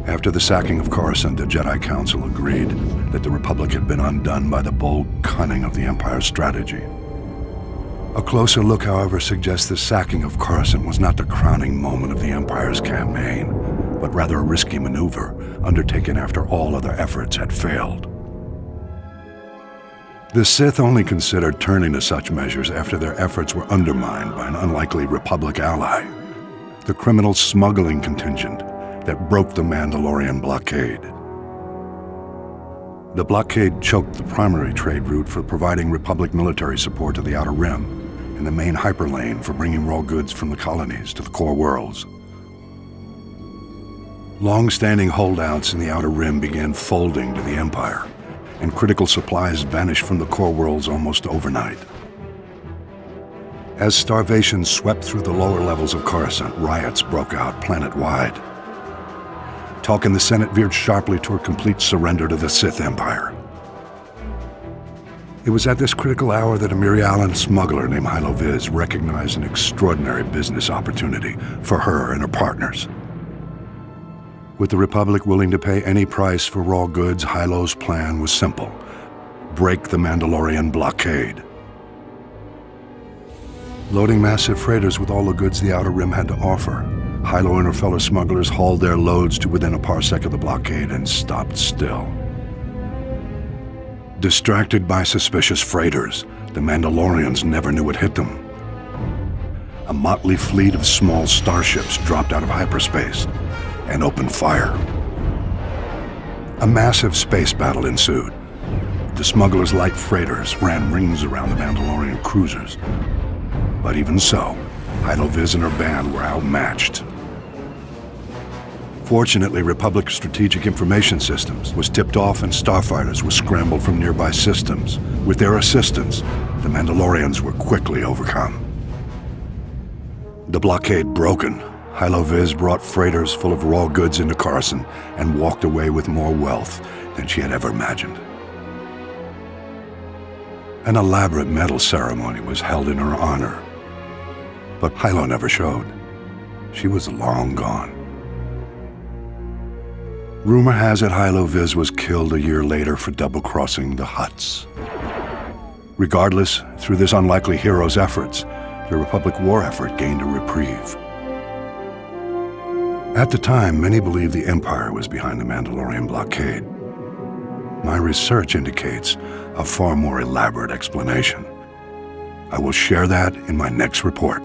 After the sacking of Coruscant, the Jedi Council agreed that the Republic had been undone by the bold cunning of the Empire's strategy. A closer look, however, suggests the sacking of Coruscant was not the crowning moment of the Empire's campaign, but rather a risky maneuver undertaken after all other efforts had failed. The Sith only considered turning to such measures after their efforts were undermined by an unlikely Republic ally, the criminal smuggling contingent that broke the Mandalorian blockade. The blockade choked the primary trade route for providing Republic military support to the Outer Rim and the main hyperlane for bringing raw goods from the colonies to the core worlds. Long-standing holdouts in the Outer Rim began folding to the Empire, and critical supplies vanished from the core worlds almost overnight. As starvation swept through the lower levels of Coruscant, riots broke out planet-wide. Talk in the Senate veered sharply toward complete surrender to the Sith Empire. It was at this critical hour that a Mirialan smuggler named Hylo Viz recognized an extraordinary business opportunity for her and her partners. With the Republic willing to pay any price for raw goods, Hylo's plan was simple: break the Mandalorian blockade. Loading massive freighters with all the goods the Outer Rim had to offer, Hylo and her fellow smugglers hauled their loads to within a parsec of the blockade and stopped still. Distracted by suspicious freighters, the Mandalorians never knew what hit them. A motley fleet of small starships dropped out of hyperspace and opened fire. A massive space battle ensued. The smugglers' light freighters ran rings around the Mandalorian cruisers. But even so, Hylo Viz and her band were outmatched. Fortunately, Republic Strategic Information Systems was tipped off and starfighters were scrambled from nearby systems. With their assistance, the Mandalorians were quickly overcome. The blockade broken, Hylo Viz brought freighters full of raw goods into Coruscant and walked away with more wealth than she had ever imagined. An elaborate medal ceremony was held in her honor, but Hylo never showed. She was long gone. Rumor has it Hylo Viz was killed a year later for double-crossing the Hutts. Regardless, through this unlikely hero's efforts, the Republic war effort gained a reprieve. At the time, many believed the Empire was behind the Mandalorian blockade. My research indicates a far more elaborate explanation. I will share that in my next report.